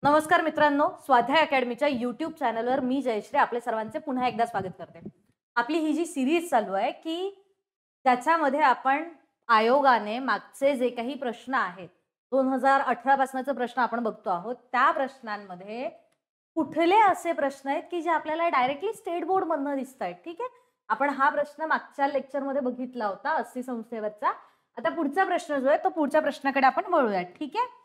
नमस्कार मित्रांनो, स्वाध्याय अकॅडमीच्या यूट्यूब चॅनलवर मी जयश्री आपले सर्वांचे पुन्हा एकदा स्वागत करते। आपली ही जी सिरीज चालू आहे की त्याच्यामध्ये आपण आयोगाने मागचे जे काही प्रश्न आहेत 2018 पासूनचे प्रश्न आपण बघतो आहोत। त्या प्रश्नांमध्ये कुठले असे प्रश्न आहेत की जे आपल्याला डायरेक्टली स्टेट बोर्ड मधून दिसतात। ठीक आहे, आपण हा प्रश्न मागच्या लेक्चर मध्ये बघितला होता 80 संस्थेवरचा। आता पुढचा प्रश्न जो आहे तो पुढच्या प्रश्नाकडे आपण वळूया। ठीक आहे,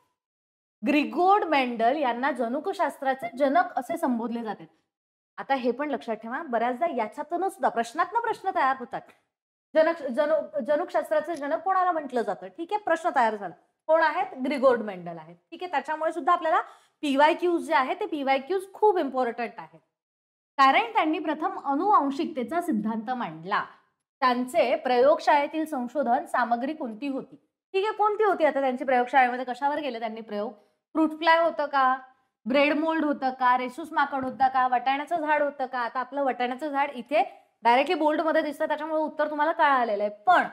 ग्रिगोर्ड मेंडल यांना जनुकशास्त्राचे जनक असे संबोधले जाते। आता हे पण लक्षात ठेवा, बऱ्याचदा याच्यातून सुद्धा प्रश्नातनं प्रश्न तयार होतात। जनुकशास्त्राचे जनक कोणाला म्हटलं जातं? ठीक आहे, प्रश्न तयार झाला, कोण आहेत? ग्रिगोर्ड मेंडल आहेत। ठीक आहे, त्याच्यामुळे सुद्धा आपल्याला पीवायक्यूज जे आहे ते पीवायक्यूज खूप इम्पॉर्टंट आहेत, कारण त्यांनी प्रथम अनुवांशिकतेचा सिद्धांत मांडला। त्यांचे प्रयोगशाळेतील संशोधन सामग्री कोणती होती? ठीक आहे, कोणती होती? आता त्यांची प्रयोगशाळेमध्ये कशावर केले त्यांनी प्रयोग? फ्रूट फ्लाय होतं का, ब्रेड मोल्ड होतं का, रेसूस माकड होतं का, वटाण्याचं झाड होतं का? आता आपलं वटाण्याचं झाड इथे डायरेक्टली बोल्ड मध्ये दिसतं, त्याच्यामुळे उत्तर तुम्हाला कळालेलं आहे। पण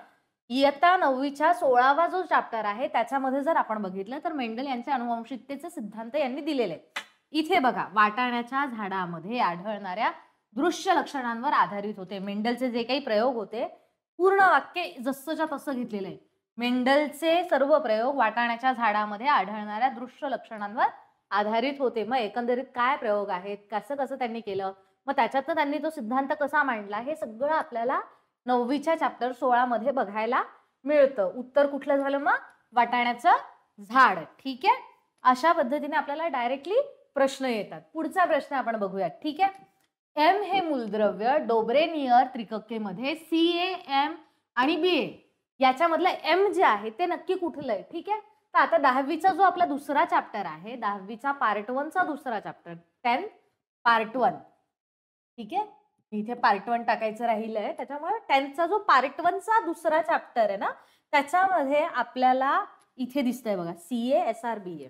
इयत्ता 9वीच्या 16वा जो चॅप्टर आहे त्याच्यामध्ये जर आपण बघितलं तर मेंडल यांचे अनुवांशिकतेचे सिद्धांत यांनी दिलेले आहेत। इथे बघा, वाटाण्याच्या झाडामध्ये आढळणाऱ्या दृश्य लक्षणांवर आधारित होते मेंडलचे जे काही प्रयोग होते। पूर्ण वाक्य जसंच्या तसं घेतलेलं आहे। मेंडलचे सर्व प्रयोग वाटाण्याच्या झाडामध्ये आढळणाऱ्या दृश्य लक्षणांवर आधारित होते। मग एकंदरीत काय प्रयोग आहेत, कसं कसं त्यांनी केलं, मग त्याच्यातनं त्यांनी तो सिद्धांत कसा मांडला, हे सगळं आपल्याला 9वीच्या चॅप्टर 16 मध्ये बघायला मिळतं। उत्तर कुठलं झालं? मग वाटाण्याचं झाड। ठीक आहे, अशा पद्धतीने आपल्याला डायरेक्टली प्रश्न येतात। पुढचा प्रश्न आपण बघूया। ठीक आहे, एम हे मूलद्रव्य डोब्रेनियर त्रिककेमध्ये CaM आणि Ba याच्यामधलं एम जे आहे ते नक्की कुठलं आहे? ठीक आहे, तर आता 10वीचा जो आपला दुसरा चॅप्टर आहे, 10वीचा पार्ट 1 चा दुसरा चॅप्टर 10 पार्ट 1। ठीक आहे, इथे पार्ट 1 टाकायचं राहिलंय, त्याच्यामुळे 10 चा जो पार्ट 1 चा दुसरा चॅप्टर आहे ना, त्याच्यामध्ये आपल्याला इथे दिसतंय बघा CaSrBa।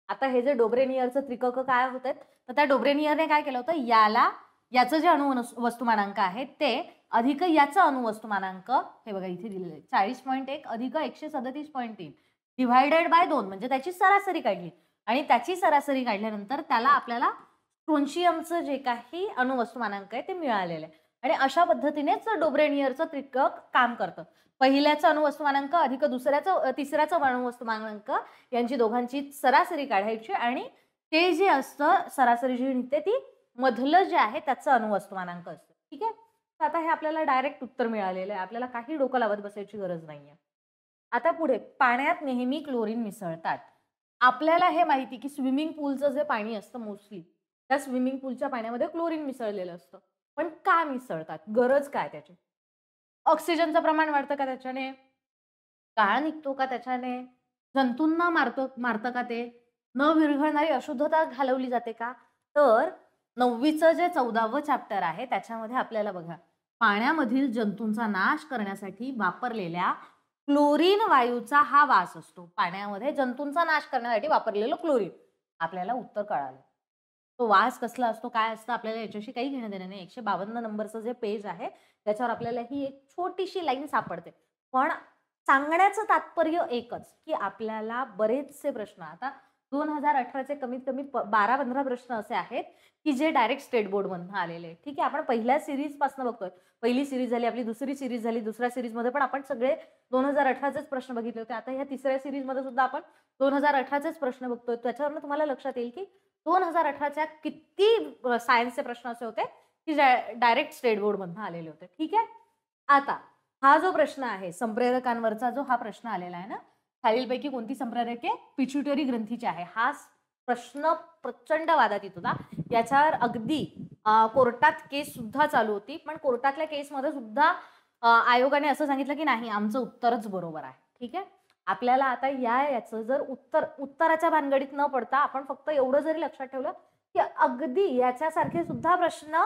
आता हे जे डोब्रेनियरचं त्रिकक काय होतं, तर त्या डोब्रेनियरने काय केलं होतं, याचं जे अणुवस्तुमानांक आहे ते अधिक याचा अणुवस्तुमानांक, हे बघा इथे दिलेलं आहे 40.1 अधिक 137.3 डिवायडेड बाय 2, म्हणजे त्याची सरासरी काढली। आणि त्याची सरासरी काढल्यानंतर त्याला आपल्याला स्ट्रोन्शियमचं जे काही अणुवस्तुमानांक आहे ते मिळालेलं आहे। आणि अशा पद्धतीनेच डोब्रेनियरचं त्रिकक काम करतं। पहिल्याचं अणुवस्तुमानांक अधिक तिसऱ्याचं अणुवस्तुमानांक यांची दोघांची सरासरी काढायची, आणि ते जे असतं सरासरी जी निघते ती मधलं जे आहे त्याचं अणुवस्तुमानांक असतं। ठीक आहे, तर आता हे आपल्याला डायरेक्ट उत्तर मिळालेलं आहे, आपल्याला काही डोकं लावत बसायची गरज नाहीये। आता पुढे, पाण्यात नेहमी क्लोरीन मिसळतात। आपल्याला हे माहिती की स्विमिंग पूलचं जे पाणी असतं मोस्टली, त्या स्विमिंग पूलच्या पाण्यामध्ये क्लोरीन मिसळलेलं असतं। पण का मिसळतात? गरज काय त्याची? ऑक्सिजनचं प्रमाण वाढतं का त्याच्याने? काळ निघतो का त्याच्याने? जंतूंना मारतं का ते? न विरघळणारी अशुद्धता घालवली जाते का? तर 9वीचं जे 14वं चॅप्टर आहे त्याच्यामध्ये आपल्याला बघा, पाण्यामधील जंतूंचा नाश करण्यासाठी वापरलेल्या क्लोरीन वायूचा हा वास असतो। पाण्यामध्ये जंतूंचा नाश करण्यासाठी वापरलेलं क्लोरीन, आपल्याला उत्तर कळालं। तो वास कसला असतो, काय असतं, आपल्याला याच्याशी काही घेणं देणं नाही। 152 नंबरचं जे पेज आहे त्याच्यावर आपल्याला ही एक छोटीशी लाईन सापडते। पण सांगण्याचं तात्पर्य एकच की आपल्याला बरेचसे प्रश्न, आता 2018चे कमीत कमी 12-15 प्रश्न असे आहेत की जे डायरेक्ट स्टेट बोर्ड मधून आलेले आहेत। ठीक आहे, आपण पहिल्या सिरीज पासून बघतोय, पहिली सिरीज झाली आपली, दुसरी सिरीज झाली, दुसऱ्या सिरीज मध्ये पण आपण सगळे 2018चेच प्रश्न बघितले होते। आता ह्या तिसऱ्या सिरीज मध्ये सुद्धा आपण 2018चेच प्रश्न बघतोय। त्याच्यावरून तुम्हाला लक्षात येईल की 2018च्या किती सायन्सचे प्रश्न असे होते की डायरेक्ट स्टेट बोर्ड मधून आलेले होते। ठीक आहे, आता हा जो प्रश्न आहे संप्रेरकांवरचा, जो हा प्रश्न आलेला आहे ना, खालीलपैकी कोणती संप्रेरके पिट्युटरी ग्रंथीची आहे? हा प्रश्न प्रचंड वादात येत होता। याच्यावर अगदी कोर्टात केस सुद्धा चालू होती, पण कोर्टातल्या केसमध्ये सुद्धा आयोगाने असं सांगितलं की नाही, आमचं उत्तरच बरोबर आहे। ठीक आहे, आपल्याला आता याचं जर उत्तराच्या भानगडीत न पडता आपण फक्त एवढं जरी लक्षात ठेवलं की अगदी याच्यासारखे सुद्धा प्रश्न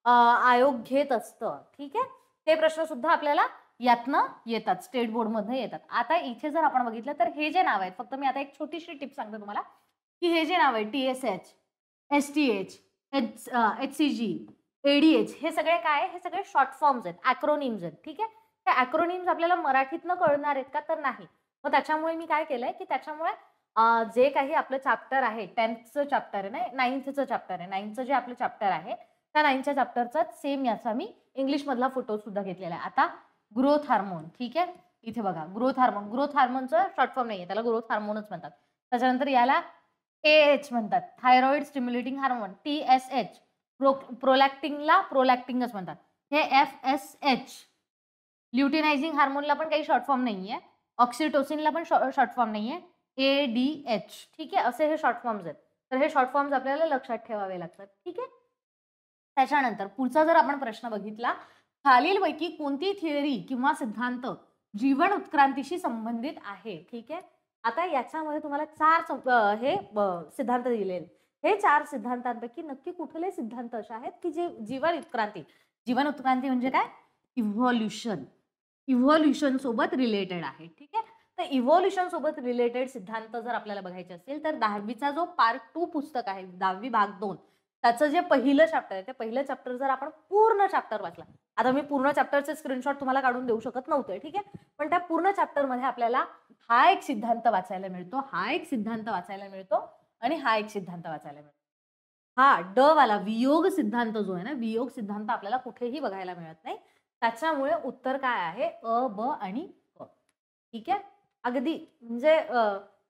आयोग घेत असतं। ठीक आहे, ते प्रश्न सुद्धा आपल्याला यातनं येतात, स्टेट बोर्ड मध्ये येतात। आता इथे जर आपण बघितलं तर हे जे नाव आहेत, फक्त मी आता एक छोटीशी टिप सांगते तुम्हाला की हे जे नाव आहे TSH, STH, HCG, ADH, हे सगळे काय आहे? हे सगळे शॉर्ट फॉर्म्स आहेत, ॲक्रोनिम्स आहेत। ठीक आहे, हे ॲक्रोनिम्स आपल्याला मराठीतनं कळणार आहेत का? तर नाही। मग त्याच्यामुळे मी काय केलंय की त्याच्यामुळे जे काही आपलं चॅप्टर आहे 10th चॅप्टर आहे ना 9th चॅप्टर आहे 9th जे आपलं चॅप्टर आहे त्या 9th चॅप्टरचा सेम याचा मी इंग्लिश मधला फोटो सुद्धा घेतलेला आहे. आता ग्रोथ हार्मोन, ठीक आहे, इथे बघा ग्रोथ हार्मोनचं शॉर्ट फॉर्म नाहीये, त्याला ग्रोथ हार्मोनच म्हणतात. त्याच्यानंतर याला AH म्हणतात, थायरॉइड स्टिम्युलेटिंग हार्मोन, TSH, प्रोलॅक्टिनला प्रोलॅक्टिनच म्हणतात. हे FSH, ल्युटिनायझिंग हार्मोनला पण काही शॉर्ट फॉर्म नाहीये, ऑक्सिटोसिनला पण शॉर्ट फॉर्म नाहीये, ADH, ठीक आहे, असे हे शॉर्ट फॉर्म्स आहेत. तर हे शॉर्ट फॉर्म्स आपल्याला लक्षात ठेवावे लागतात, ठीक आहे. त्याच्यानंतर पुढचा जर आपण प्रश्न बघितला, खालीलपैकी कोणती थिअरी किंवा सिद्धांत जीवन उत्क्रांतीशी संबंधित आहे, ठीक आहे. आता याच्यामध्ये तुम्हाला 4 सिद्धांत दिलेले. हे 4 सिद्धांतांपैकी नक्की कुठले सिद्धांत असे आहेत की जे जीवन उत्क्रांती म्हणजे काय, इव्हॉल्युशन सोबत रिलेटेड आहे, ठीक आहे. तर इव्हॉल्युशन सोबत रिलेटेड सिद्धांत जर आपल्याला बघायचे असेल तर 10वीचा जो पार्ट 2 पुस्तक आहे, 10वी भाग 2, त्याचं जे पहिलं चॅप्टर आहे, ते पहिलं चॅप्टर जर आपण पूर्ण चॅप्टर वाचला, आता मी पूर्ण चॅप्टरचे स्क्रीनशॉट तुम्हाला काढून देऊ शकत नव्हते, ठीक आहे, पण त्या पूर्ण चॅप्टर मध्ये आपल्याला हा एक सिद्धांत वाचायला मिळतो, हा एक सिद्धांत वाचायला मिळतो आणि हा एक सिद्धांत वाचायला मिळतो. हा ड वाला वियोग सिद्धांत जो आहे ना, वियोग सिद्धांत आपल्याला कुठेही बघायला मिळत नाही. त्याच्यामुळे उत्तर काय आहे, अ, ब आणि क, ठीक आहे. अगदी म्हणजे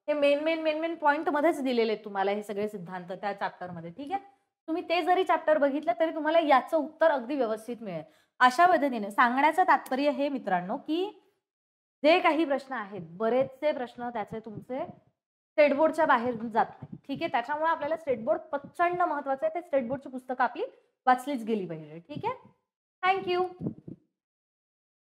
हे मेन पॉइंट मध्येच दिलेले आहेत तुम्हाला हे सगळे सिद्धांत त्या चॅप्टर मध्ये, ठीक आहे. तुम्ही ते जरी चॅप्टर बघितलं तरी तुम्हाला याचं उत्तर अगदी व्यवस्थित मिळेल. अशा पद्धतीने सांगण्याचं तात्पर्य हे मित्रांनो की जे काही प्रश्न आहेत, बरेचसे प्रश्न त्याचे तुमचे स्टेट बोर्डच्या बाहेर जात नाही, ठीक आहे. त्याच्यामुळे आपल्याला स्टेट बोर्ड प्रचंड महत्वाचं आहे. ते स्टेट बोर्डची पुस्तकं आपली वाचलीच गेली पाहिजे, ठीक आहे. थँक्यू.